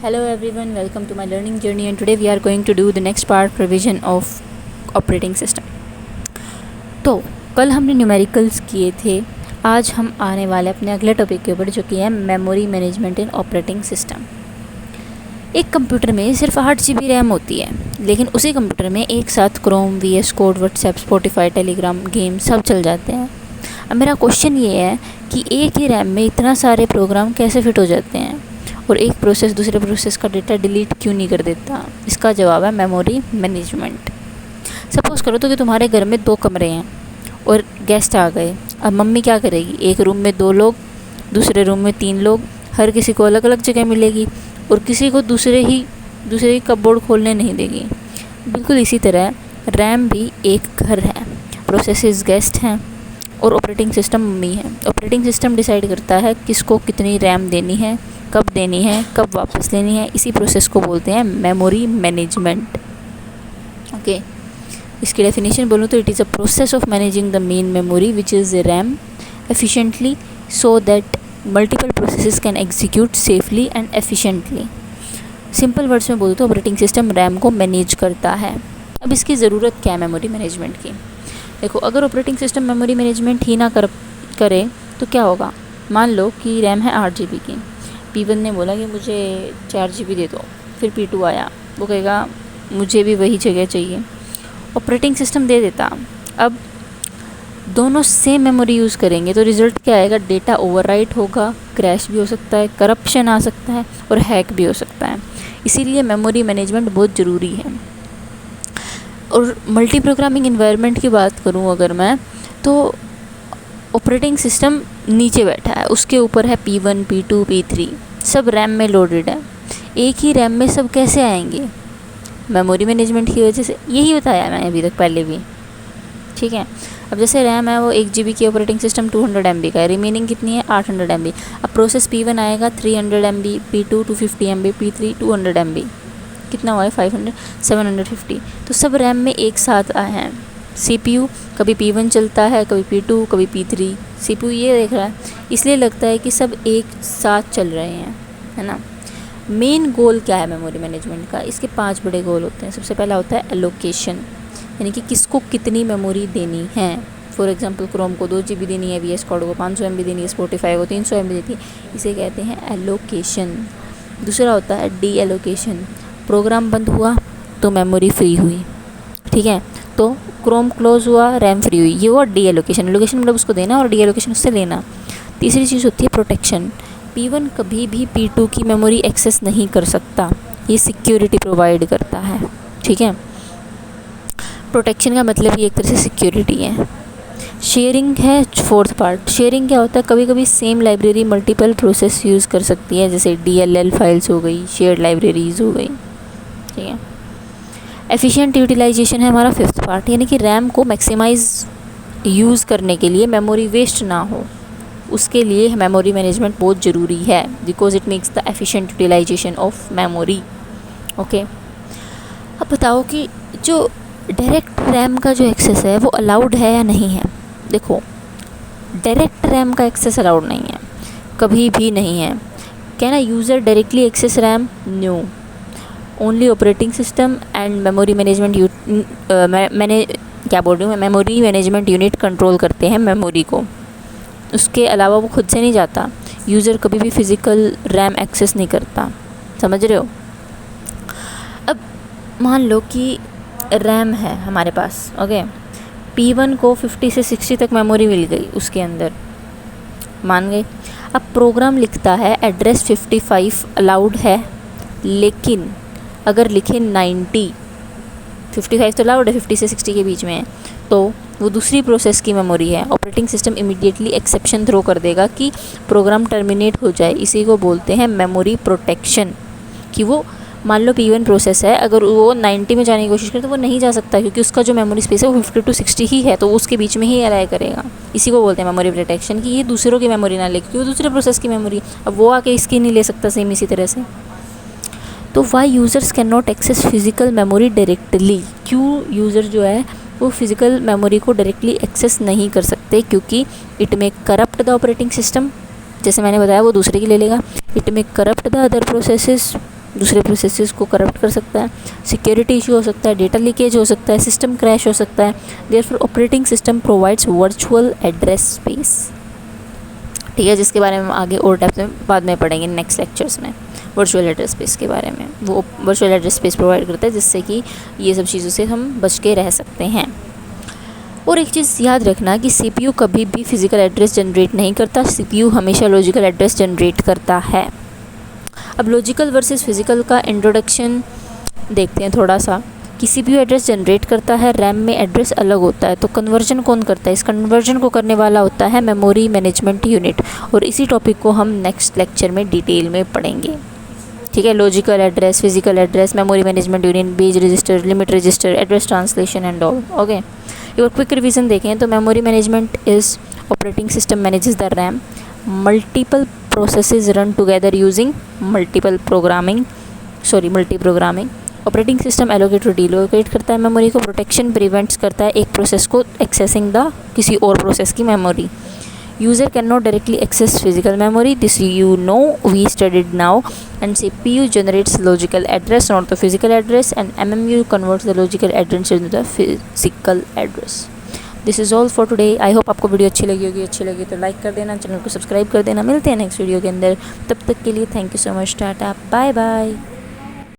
Hello everyone, welcome to my learning journey, and today we are going to do the next part, provision of operating system. तो कल हमने numericals किए थे, आज हम आने वाले अपने अगले टॉपिक के ऊपर जो कि है मेमोरी मैनेजमेंट इन ऑपरेटिंग सिस्टम। एक कंप्यूटर में सिर्फ 8 GB रैम होती है, लेकिन उसी कंप्यूटर में एक साथ Chrome, VS code, WhatsApp, Spotify, Telegram, game सब चल जाते हैं। अब मेरा क्वेश्चन ये है कि एक ही रैम में इतना सारे प्रोग्राम कैसे फिट हो जाते हैं और एक प्रोसेस दूसरे प्रोसेस का डेटा डिलीट क्यों नहीं कर देता? इसका जवाब है मेमोरी मैनेजमेंट। सपोज़ करो तो कि तुम्हारे घर में 2 कमरे हैं और गेस्ट आ गए। अब मम्मी क्या करेगी? एक रूम में 2 लोग, दूसरे रूम में 3 लोग, हर किसी को अलग अलग जगह मिलेगी और किसी को दूसरे ही कपबोर्ड खोलने नहीं देगी। बिल्कुल इसी तरह रैम भी एक घर है, प्रोसेसेस गेस्ट हैं और ऑपरेटिंग सिस्टम मम्मी है। ऑपरेटिंग सिस्टम डिसाइड करता है किसको कितनी रैम देनी है, कब देनी है, कब वापस लेनी है। इसी प्रोसेस को बोलते हैं मेमोरी मैनेजमेंट। ओके, इसकी डेफिनेशन बोलूँ तो it is a process of managing the main memory which is RAM efficiently so that multiple processes can execute safely and efficiently. Simple words में बोलूँ तो ऑपरेटिंग सिस्टम रैम को manage करता है। अब इसकी ज़रूरत क्या है मेमोरी मैनेजमेंट की? देखो, अगर ऑपरेटिंग सिस्टम मेमोरी मैनेजमेंट ही ना करे तो क्या होगा? मान लो कि रैम है 8 GB की, P1 ने बोला कि मुझे 4 GB दे दो, फिर P2 आया, वो कहेगा मुझे भी वही जगह चाहिए। ऑपरेटिंग सिस्टम दे देता। अब दोनों सेम मेमोरी यूज़ करेंगे तो रिज़ल्ट क्या आएगा? डेटा ओवरराइट होगा, क्रैश भी हो सकता है, करप्शन आ सकता है और हैक भी हो सकता है। इसीलिए मेमोरी मैनेजमेंट बहुत ज़रूरी है। और मल्टी प्रोग्रामिंग इन्वायरमेंट की बात करूं अगर मैं, तो ऑपरेटिंग सिस्टम नीचे बैठा है, उसके ऊपर है P1, P2, P3, सब रैम में लोडेड है। एक ही रैम में सब कैसे आएंगे? मेमोरी मैनेजमेंट की वजह से। यही बताया मैंने अभी तक पहले भी, ठीक है। अब जैसे रैम है वो 1 GB की, ऑपरेटिंग सिस्टम 200 MB का है, रिमेनिंग कितनी है? 800 MB। अब प्रोसेस P1 आएगा 300 MB, P2 250 MB, P3 200 MB, कितना हुआ है? 500, 750। तो सब रैम में एक साथ आए हैं। CPU कभी P1 चलता है, कभी P2, कभी P3। CPU ये देख रहा है, इसलिए लगता है कि सब एक साथ चल रहे हैं, है ना। मेन गोल क्या है मेमोरी मैनेजमेंट का? इसके 5 बड़े गोल होते हैं। सबसे पहला होता है एलोकेशन, यानी कि किसको कितनी मेमोरी देनी है। फॉर एग्जांपल क्रोम को 2 GB देनी है, VS कोड को 500 MB देनी है, स्पॉटिफाई को 300 MB देती है, इसे कहते हैं एलोकेशन। दूसरा होता है डी एलोकेशन, प्रोग्राम बंद हुआ तो मेमोरी फ्री हुई, ठीक है। तो क्रोम क्लोज हुआ, रैम फ्री हुई, ये हुआ डी एलोकेशन। एलोकेशन मतलब उसको देना और डी एलोकेशन उससे लेना। तीसरी चीज़ होती है प्रोटेक्शन। P1 कभी भी P2 की मेमोरी एक्सेस नहीं कर सकता, ये सिक्योरिटी प्रोवाइड करता है, ठीक है। प्रोटेक्शन का मतलब ये एक तरह से सिक्योरिटी है। शेयरिंग है 4th पार्ट। शेयरिंग क्या होता है? कभी कभी same library multiple process use कर सकती है, जैसे DLL फाइल्स हो गई, शेयर्ड लाइब्रेरीज हो गई, ठीक है। एफिशिएंट यूटिलाइजेशन है हमारा 5th पार्ट, यानी कि रैम को मैक्सिमाइज यूज़ करने के लिए मेमोरी वेस्ट ना हो, उसके लिए मेमोरी मैनेजमेंट बहुत ज़रूरी है, because it makes the efficient utilization of memory. Okay, अब बताओ कि जो डायरेक्ट रैम का जो एक्सेस है वो अलाउड है या नहीं है? देखो, डायरेक्ट रैम का एक्सेस अलाउड नहीं है, कभी भी नहीं है। क्या ना user directly access RAM? No, only operating system and memory management मैंने क्या बोल रही हूँ, मेमोरी मैनेजमेंट यूनिट कंट्रोल करते हैं मेमोरी को, उसके अलावा वो खुद से नहीं जाता। यूज़र कभी भी फिज़िकल रैम एक्सेस नहीं करता, समझ रहे हो। अब मान लो कि रैम है हमारे पास, ओके, P1 को 50 से 60 तक मेमोरी मिल गई उसके अंदर, मान गए। अब प्रोग्राम लिखता है एड्रेस 55 अलाउड है, लेकिन अगर लिखे 90, 55 तो अलाउड है, 50 से 60 के बीच में है, तो वो दूसरी प्रोसेस की मेमोरी है। Operating system immediately exception throw कर देगा कि प्रोग्राम टर्मिनेट हो जाए। इसी को बोलते हैं मेमोरी प्रोटेक्शन। कि वो मान लो P1 प्रोसेस है, अगर वो 90 में जाने की कोशिश करे तो वो नहीं जा सकता, क्योंकि उसका जो मेमोरी स्पेस है वो 50 to 60 ही है, तो वो उसके बीच में ही अलाय करेगा। इसी को बोलते हैं मेमोरी प्रोटेक्शन, कि ये दूसरों की मेमोरी ना ले, क्योंकि वो दूसरे प्रोसेस की मेमोरी, अब वो आके इसकी नहीं ले सकता सेम इसी तरह से। तो why users can not access physical memory directly? क्यों यूज़र जो है वो फिज़िकल मेमोरी को डायरेक्टली एक्सेस नहीं कर सकते? क्योंकि it may corrupt the operating system, जैसे मैंने बताया वो दूसरे की ले लेगा। It may corrupt the other processes, दूसरे प्रोसेसेस को करप्ट कर सकता है, सिक्योरिटी इशू हो सकता है, डेटा लीकेज हो सकता है, सिस्टम क्रैश हो सकता है। Therefore operating system provides virtual address space, ठीक है, जिसके बारे में हम आगे और डेप्थ में बाद में पढ़ेंगे नेक्स्ट लेक्चर्स में। वर्चुअल एड्रेस स्पेस के बारे में, वो वर्चुअल एड्रेस स्पेस प्रोवाइड करता है जिससे कि ये सब चीज़ों से हम बच के रह सकते हैं। और एक चीज़ याद रखना कि सीपीयू कभी भी फिज़िकल एड्रेस जनरेट नहीं करता, सीपीयू हमेशा लॉजिकल एड्रेस जनरेट करता है। अब लॉजिकल वर्सेस फिज़िकल का इंट्रोडक्शन देखते हैं थोड़ा सा, कि सीपीयू एड्रेस जनरेट करता है, रैम में एड्रेस अलग होता है, तो कन्वर्जन कौन करता है? इस कन्वर्जन को करने वाला होता है मेमोरी मैनेजमेंट यूनिट, और इसी टॉपिक को हम नेक्स्ट लेक्चर में डिटेल में पढ़ेंगे, ठीक है। Logical address, physical address, memory management unit, base register, limit register, address translation and all. Okay, एक और क्विक रिवीजन देखें तो memory management is operating system manages the RAM, multiple processes run together using multi programming. Operating system allocate और deallocate करता है memory को, protection prevents करता है एक प्रोसेस को एक्सेसिंग द किसी और प्रोसेस की memory. User can not directly access physical memory, this you know we studied now, and CPU generates logical address, not the physical address, and MMU converts the logical address into the physical address. This is all for today. I hope आपको video अच्छी लगी होगी, अच्छी लगी तो like कर देना, channel को सब्सक्राइब कर देना। मिलते हैं नेक्स्ट वीडियो के अंदर, तब तक के लिए thank you so much, tata, bye bye.